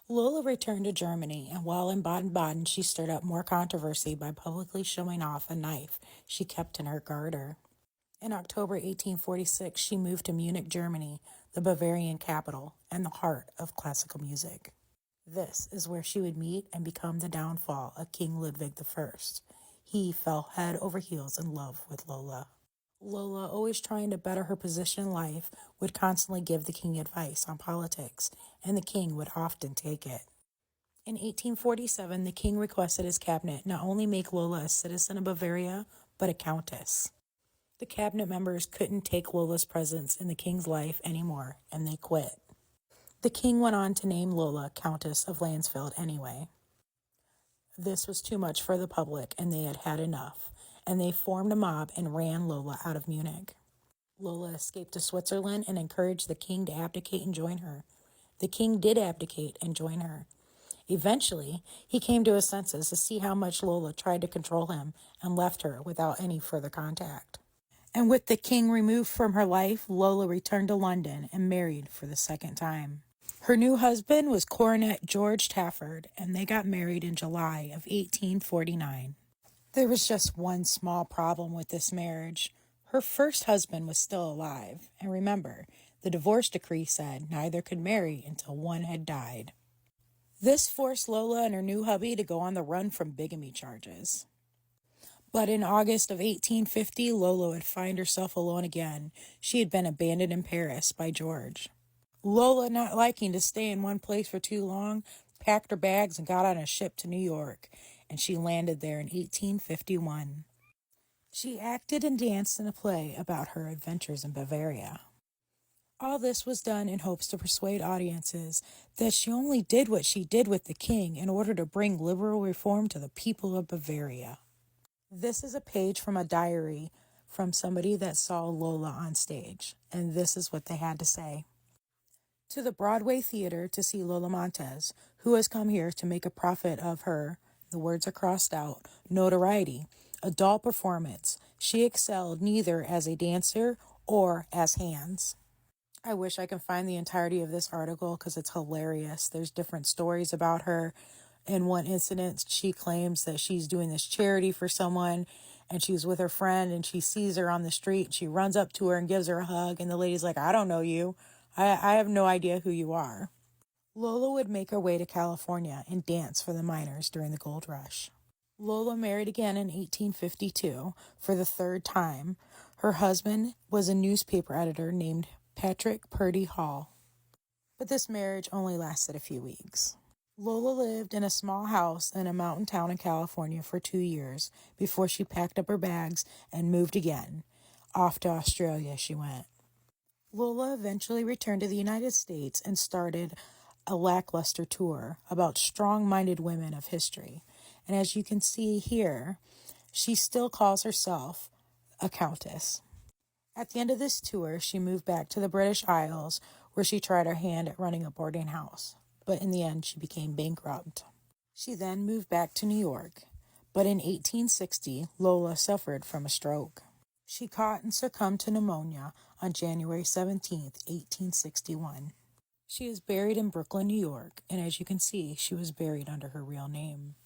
Lola returned to Germany, and while in Baden-Baden, she stirred up more controversy by publicly showing off a knife she kept in her garter. In October 1846, she moved to Munich, Germany, the Bavarian capital and the heart of classical music. This is where she would meet and become the downfall of King Ludwig I. He fell head over heels in love with Lola. Lola, always trying to better her position in life, would constantly give the king advice on politics, and the king would often take it. In 1847, the king requested his cabinet not only make Lola a citizen of Bavaria, but a countess. The cabinet members couldn't take Lola's presence in the king's life anymore, and they quit. The king went on to name Lola Countess of Landsfeld anyway. This was too much for the public, and they had had enough, and they formed a mob and ran Lola out of Munich. Lola escaped to Switzerland and encouraged the king to abdicate and join her. The king did abdicate and join her. Eventually, he came to his senses to see how much Lola tried to control him and left her without any further contact. And with the king removed from her life, Lola returned to London and married for the second time. Her new husband was Cornet George Tafford, and they got married in July of 1849. There was just one small problem with this marriage. Her first husband was still alive, and remember, the divorce decree said neither could marry until one had died. This forced Lola and her new hubby to go on the run from bigamy charges. But in August of 1850, Lola would find herself alone again. She had been abandoned in Paris by George. Lola, not liking to stay in one place for too long, packed her bags and got on a ship to New York, and she landed there in 1851. She acted and danced in a play about her adventures in Bavaria. All this was done in hopes to persuade audiences that she only did what she did with the king in order to bring liberal reform to the people of Bavaria. This is a page from a diary from somebody that saw Lola on stage, and this is what they had to say. To the Broadway Theater to see Lola Montez, who has come here to make a profit of her, the words are crossed out, notoriety, a dull performance. She excelled neither as a dancer or as hands. I wish I could find the entirety of this article because it's hilarious. There's different stories about her. In one incident, she claims that she's doing this charity for someone and she's with her friend and she sees her on the street. She runs up to her and gives her a hug, and the lady's like, I don't know you. I have no idea who you are. Lola would make her way to California and dance for the miners during the gold rush. Lola married again in 1852 for the third time. Her husband was a newspaper editor named Patrick Purdy Hall. But this marriage only lasted a few weeks. Lola lived in a small house in a mountain town in California for 2 years before she packed up her bags and moved again. Off to Australia she went. Lola eventually returned to the United States and started a lackluster tour about strong-minded women of history. And as you can see here, she still calls herself a countess. At the end of this tour, she moved back to the British Isles, where she tried her hand at running a boarding house. But in the end, she became bankrupt. She then moved back to New York. But in 1860, Lola suffered from a stroke. She caught and succumbed to pneumonia on January 17, 1861. She is buried in Brooklyn, New York, and as you can see, she was buried under her real name.